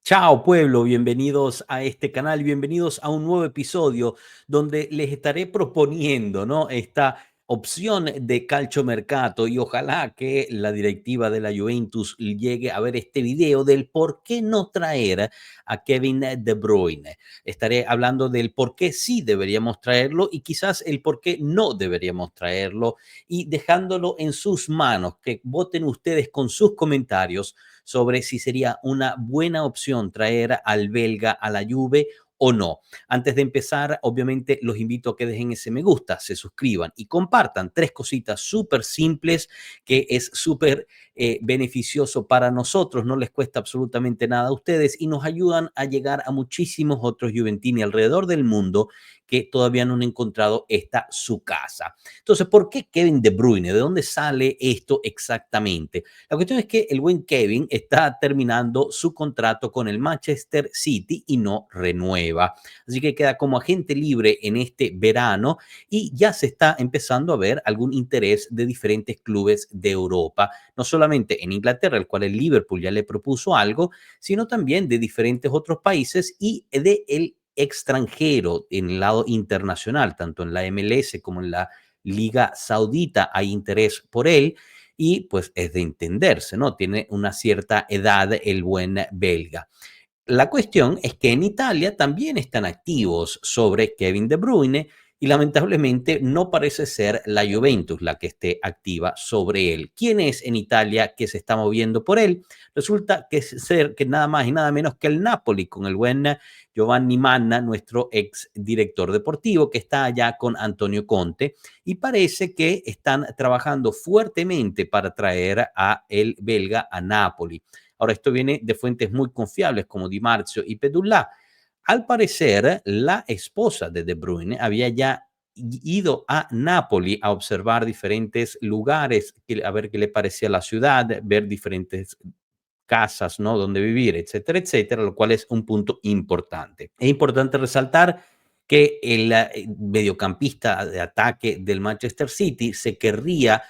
Chao pueblo, bienvenidos a este canal, bienvenidos a un nuevo episodio donde les estaré proponiendo, ¿no? Esta opción de calciomercato y ojalá que la directiva de la Juventus llegue a ver este video del por qué no traer a Kevin De Bruyne. Estaré hablando del por qué sí deberíamos traerlo y quizás el por qué no deberíamos traerlo y dejándolo en sus manos, que voten ustedes con sus comentarios sobre si sería una buena opción traer al belga a la Juve o no. Antes de empezar, obviamente los invito a que dejen ese me gusta, se suscriban y compartan tres cositas súper simples que es súper beneficioso para nosotros, no les cuesta absolutamente nada a ustedes y nos ayudan a llegar a muchísimos otros Juventini alrededor del mundo que todavía no han encontrado esta su casa. Entonces, ¿por qué Kevin De Bruyne? ¿De dónde sale esto exactamente? La cuestión es que el buen Kevin está terminando su contrato con el Manchester City y no renueva. Así que queda como agente libre en este verano y ya se está empezando a ver algún interés de diferentes clubes de Europa, no solamente en Inglaterra, el cual el Liverpool ya le propuso algo, sino también de diferentes otros países y de el extranjero en el lado internacional, tanto en la MLS como en la Liga Saudita hay interés por él y pues es de entenderse, ¿no? Tiene una cierta edad el buen belga. La cuestión es que en Italia también están activos sobre Kevin De Bruyne y lamentablemente no parece ser la Juventus la que esté activa sobre él. ¿Quién es en Italia que se está moviendo por él? Resulta que es ser que nada más y nada menos que el Napoli con el buen Giovanni Manna, nuestro ex director deportivo que está allá con Antonio Conte y parece que están trabajando fuertemente para traer a el belga a Napoli. Ahora, esto viene de fuentes muy confiables como Di Marzio y Pedullà. Al parecer, la esposa de De Bruyne había ya ido a Nápoli a observar diferentes lugares, a ver qué le parecía la ciudad, ver diferentes casas, ¿no? Donde vivir, etcétera, etcétera, lo cual es un punto importante. Es importante resaltar que el mediocampista de ataque del Manchester City se querría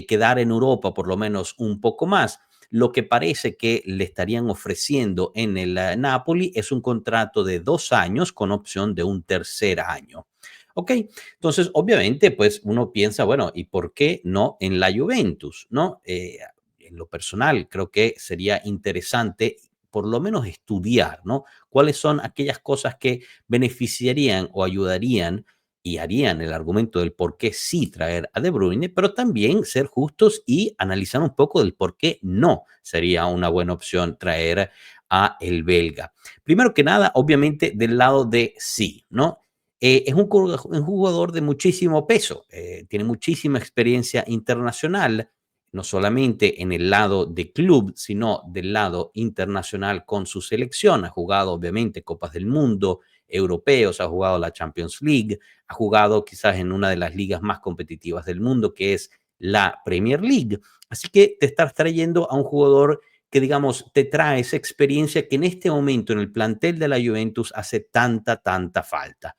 quedar en Europa por lo menos un poco más. Lo que parece que le estarían ofreciendo en el Napoli es un contrato de 2 años con opción de un tercer año. ¿Ok? Entonces, obviamente, pues uno piensa, bueno, ¿y por qué no en la Juventus? ¿No? En lo personal, creo que sería interesante por lo menos estudiar, ¿no? Cuáles son aquellas cosas que beneficiarían o ayudarían y harían el argumento del por qué sí traer a De Bruyne, pero también ser justos y analizar un poco del por qué no sería una buena opción traer a el belga. Primero que nada, obviamente del lado de sí, ¿no? Es un jugador de muchísimo peso, tiene muchísima experiencia internacional, no solamente en el lado de club, sino del lado internacional con su selección. Ha jugado obviamente Copas del Mundo, europeos, ha jugado la Champions League, ha jugado quizás en una de las ligas más competitivas del mundo, que es la Premier League. Así que te estás trayendo a un jugador que, digamos, te trae esa experiencia que en este momento en el plantel de la Juventus hace tanta falta.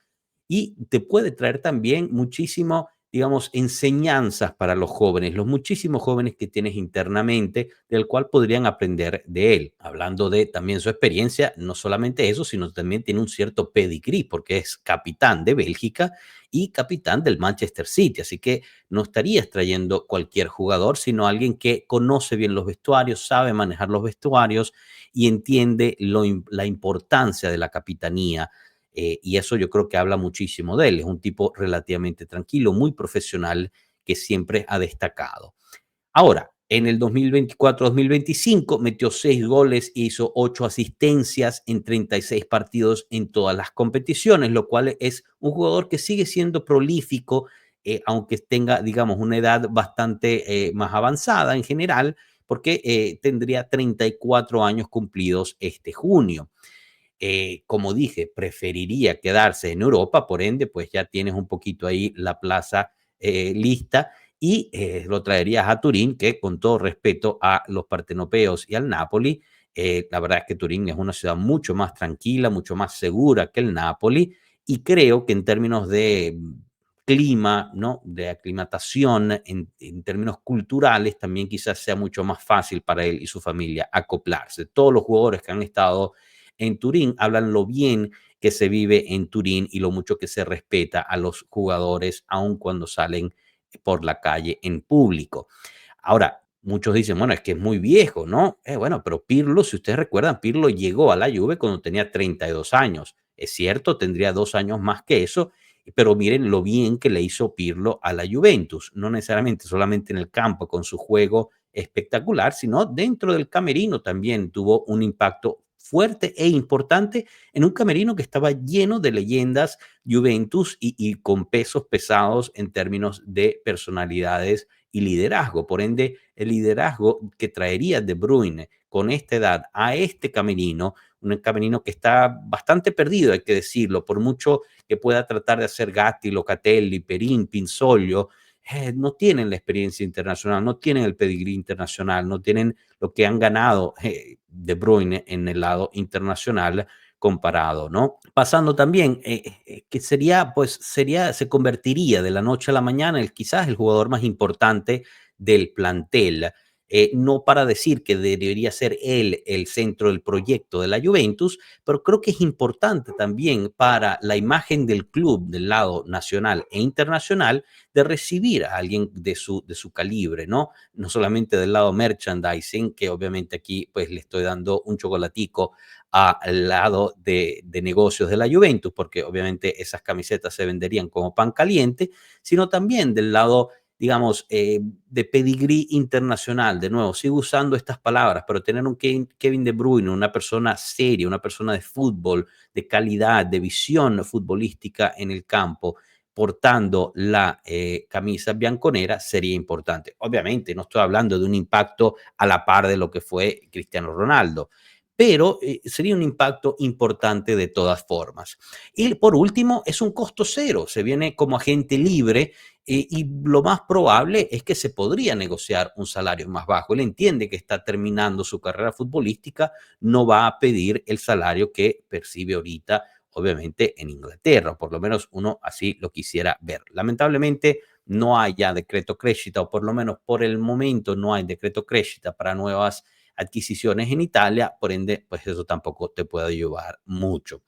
Y te puede traer también muchísimo, digamos, enseñanzas para los jóvenes, los muchísimos jóvenes que tienes internamente, del cual podrían aprender de él. Hablando de también su experiencia, no solamente eso, sino también tiene un cierto pedigrí, porque es capitán de Bélgica y capitán del Manchester City. Así que no estarías trayendo cualquier jugador, sino alguien que conoce bien los vestuarios, sabe manejar los vestuarios y entiende la importancia de la capitanía y eso yo creo que habla muchísimo de él. Es un tipo relativamente tranquilo, muy profesional, que siempre ha destacado. Ahora, en el 2024-2025 metió 6 goles e hizo 8 asistencias en 36 partidos en todas las competiciones, lo cual es un jugador que sigue siendo prolífico, aunque tenga, digamos, una edad bastante más avanzada en general, porque tendría 34 años cumplidos este junio. Como dije, preferiría quedarse en Europa, por ende, pues ya tienes un poquito ahí la plaza lista y lo traerías a Turín, que con todo respeto a los partenopeos y al Napoli, la verdad es que Turín es una ciudad mucho más tranquila, mucho más segura que el Napoli y creo que en términos de clima, ¿no? De aclimatación, en términos culturales, también quizás sea mucho más fácil para él y su familia acoplarse. Todos los jugadores que han estado en Turín, hablan lo bien que se vive en Turín y lo mucho que se respeta a los jugadores, aun cuando salen por la calle en público. Ahora, muchos dicen, bueno, es que es muy viejo, ¿no? Bueno, pero Pirlo, si ustedes recuerdan, Pirlo llegó a la Juve cuando tenía 32 años. Es cierto, tendría 2 años más que eso, pero miren lo bien que le hizo Pirlo a la Juventus, no necesariamente solamente en el campo con su juego espectacular, sino dentro del camerino también tuvo un impacto fuerte e importante en un camerino que estaba lleno de leyendas Juventus y con pesos pesados en términos de personalidades y liderazgo. Por ende, el liderazgo que traería De Bruyne con esta edad a este camerino, un camerino que está bastante perdido, hay que decirlo, por mucho que pueda tratar de hacer Gatti, Locatelli, Perín, Pinsoglio, no tienen la experiencia internacional, no tienen el pedigrí internacional, no tienen lo que han ganado De Bruyne en el lado internacional comparado, ¿no? Pasando también, que sería, pues, se convertiría de la noche a la mañana quizás el jugador más importante del plantel. No para decir que debería ser él el centro del proyecto de la Juventus, pero creo que es importante también para la imagen del club del lado nacional e internacional de recibir a alguien de su calibre, ¿no? No solamente del lado merchandising, que obviamente aquí pues le estoy dando un chocolatico al lado de negocios de la Juventus, porque obviamente esas camisetas se venderían como pan caliente, sino también del lado, digamos, de pedigrí internacional. De nuevo, sigo usando estas palabras, pero tener un Kevin De Bruyne, una persona seria, una persona de fútbol, de calidad, de visión futbolística en el campo, portando la camisa bianconera sería importante. Obviamente no estoy hablando de un impacto a la par de lo que fue Cristiano Ronaldo, pero sería un impacto importante de todas formas. Y por último, es un costo cero, se viene como agente libre y lo más probable es que se podría negociar un salario más bajo. Él entiende que está terminando su carrera futbolística, no va a pedir el salario que percibe ahorita, obviamente en Inglaterra, por lo menos uno así lo quisiera ver. Lamentablemente no hay ya decreto crescita, o por lo menos por el momento no hay decreto crescita para nuevas adquisiciones en Italia, por ende, pues eso tampoco te puede ayudar mucho.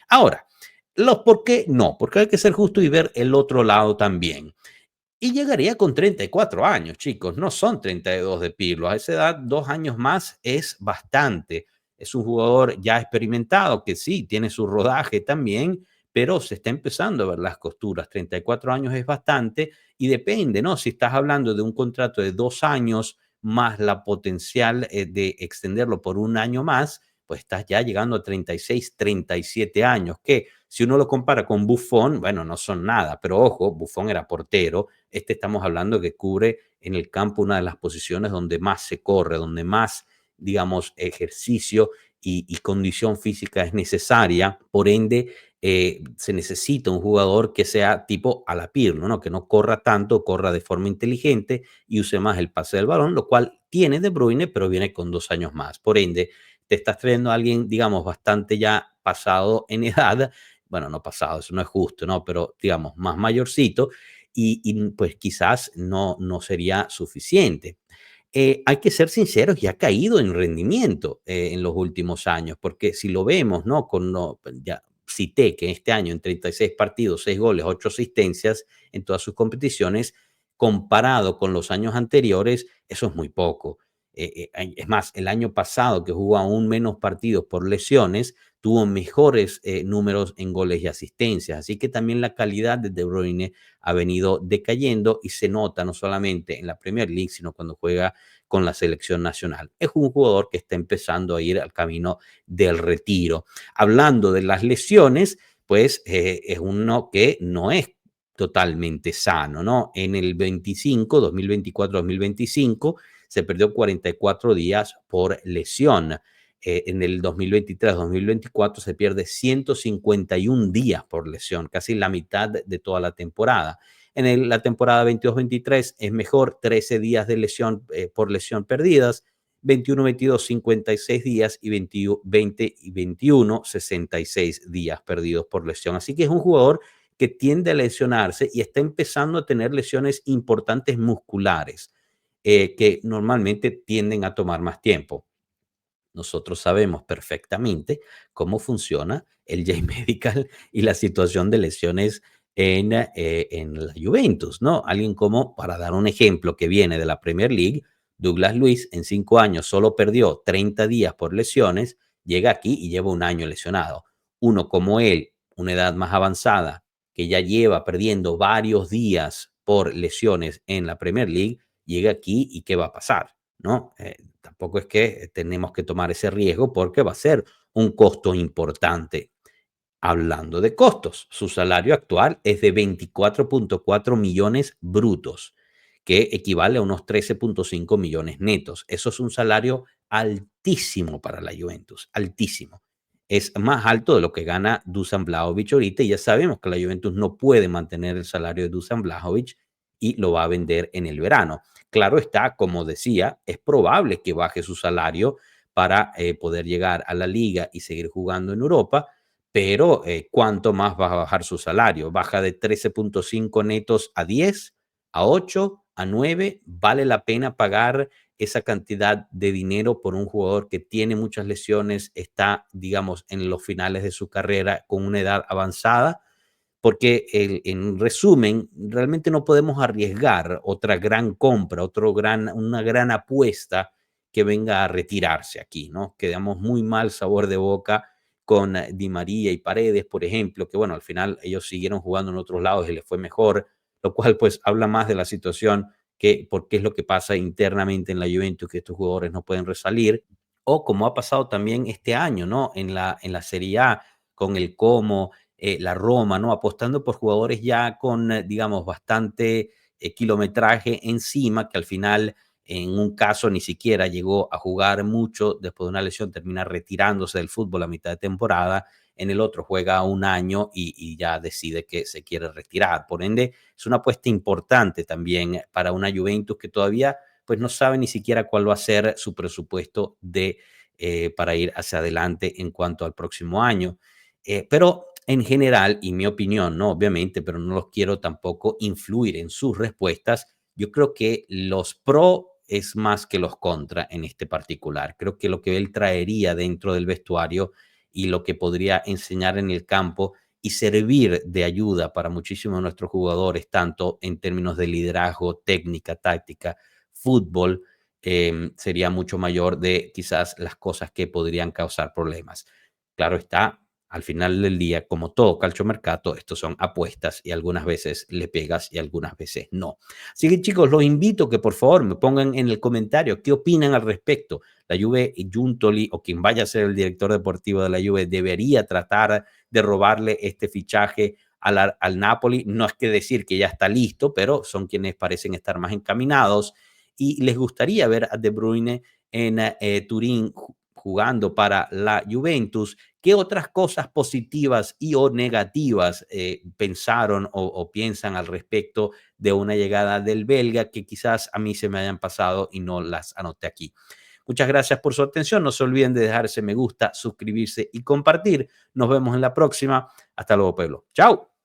Ahora, los por qué no, porque hay que ser justo y ver el otro lado también. Y llegaría con 34 años, chicos, no son 32 de Pirlo. A esa edad, 2 años más es bastante. Es un jugador ya experimentado que sí, tiene su rodaje también, pero se está empezando a ver las costuras. 34 años es bastante y depende, ¿no? Si estás hablando de un contrato de 2 años más la potencial de extenderlo por un año más, pues estás ya llegando a 36, 37 años, que si uno lo compara con Buffon, bueno, no son nada, pero ojo, Buffon era portero, estamos hablando que cubre en el campo una de las posiciones donde más se corre, donde más, digamos, ejercicio y condición física es necesaria. Por ende, se necesita un jugador que sea tipo a la Pirlo, ¿no? Que no corra tanto, corra de forma inteligente y use más el pase del balón, lo cual tiene De Bruyne, pero viene con 2 años más. Por ende, te estás trayendo a alguien, digamos, bastante ya pasado en edad, bueno, no pasado, eso no es justo, ¿no? Pero digamos, más mayorcito, pues quizás no sería suficiente. Hay que ser sinceros y ha caído en rendimiento en los últimos años, porque si lo vemos, ¿no? Ya cité que este año en 36 partidos, 6 goles, 8 asistencias en todas sus competiciones, comparado con los años anteriores, eso es muy poco. Es más, el año pasado, que jugó aún menos partidos por lesiones, tuvo mejores números en goles y asistencias. Así que también la calidad de De Bruyne ha venido decayendo y se nota no solamente en la Premier League, sino cuando juega con la selección nacional. Es un jugador que está empezando a ir al camino del retiro. Hablando de las lesiones, pues es uno que no es totalmente sano, ¿no? En el 25, 2024-2025, se perdió 44 días por lesión. En el 2023-2024 se pierde 151 días por lesión, casi la mitad de toda la temporada. La temporada 22-23 es mejor, 13 días de lesión por lesión perdidas, 21-22, 56 días y 20 y 21, 66 días perdidos por lesión. Así que es un jugador que tiende a lesionarse y está empezando a tener lesiones importantes musculares que normalmente tienden a tomar más tiempo. nosotros sabemos perfectamente cómo funciona el J-Medical y la situación de lesiones en la Juventus, ¿no? Alguien como, para dar un ejemplo que viene de la Premier League, Douglas Luiz en 5 años solo perdió 30 días por lesiones, llega aquí y lleva un año lesionado. Uno como él, una edad más avanzada, que ya lleva perdiendo varios días por lesiones en la Premier League, llega aquí y ¿qué va a pasar? ¿No? Tampoco es que tenemos que tomar ese riesgo porque va a ser un costo importante. Hablando de costos, su salario actual es de 24,4 millones brutos, que equivale a unos 13,5 millones netos. Eso es un salario altísimo para la Juventus, altísimo. Es más alto de lo que gana Dusan Vlahovic ahorita y ya sabemos que la Juventus no puede mantener el salario de Dusan Vlahovic y lo va a vender en el verano. Claro está, como decía, es probable que baje su salario para poder llegar a la liga y seguir jugando en Europa, pero ¿cuánto más va a bajar su salario? Baja de 13,5 netos a 10, a 8, a 9. ¿Vale la pena pagar esa cantidad de dinero por un jugador que tiene muchas lesiones, está, digamos, en los finales de su carrera con una edad avanzada? Porque en resumen, realmente no podemos arriesgar otra gran compra, una gran apuesta que venga a retirarse aquí, ¿no? Quedamos muy mal sabor de boca con Di María y Paredes, por ejemplo, que bueno, al final ellos siguieron jugando en otros lados y les fue mejor, lo cual pues habla más de la situación que por qué es lo que pasa internamente en la Juventus, que estos jugadores no pueden resalir, o como ha pasado también este año, ¿no? En la Serie A, con el Como, la Roma, ¿no? Apostando por jugadores ya con, digamos, bastante kilometraje encima, que al final, en un caso, ni siquiera llegó a jugar mucho, después de una lesión termina retirándose del fútbol a mitad de temporada, en el otro juega un año y ya decide que se quiere retirar. Por ende, es una apuesta importante también para una Juventus que todavía pues no sabe ni siquiera cuál va a ser su presupuesto para ir hacia adelante en cuanto al próximo año. Pero en general, y mi opinión, ¿no? Obviamente, pero no los quiero tampoco influir en sus respuestas. Yo creo que los pro es más que los contra en este particular. Creo que lo que él traería dentro del vestuario y lo que podría enseñar en el campo y servir de ayuda para muchísimos de nuestros jugadores, tanto en términos de liderazgo, técnica, táctica, fútbol, sería mucho mayor de quizás las cosas que podrían causar problemas. Claro está, al final del día, como todo calciomercato, estos son apuestas y algunas veces le pegas y algunas veces no. Así que chicos, los invito a que por favor me pongan en el comentario qué opinan al respecto. La Juve y Giuntoli o quien vaya a ser el director deportivo de la Juve debería tratar de robarle este fichaje al Napoli. No es que decir que ya está listo, pero son quienes parecen estar más encaminados y les gustaría ver a De Bruyne en Turín jugando para la Juventus. ¿Qué otras cosas positivas y o negativas pensaron o piensan al respecto de una llegada del belga que quizás a mí se me hayan pasado y no las anoté aquí? Muchas gracias por su atención. No se olviden de dejar ese me gusta, suscribirse y compartir. Nos vemos en la próxima. Hasta luego, pueblo. Chao.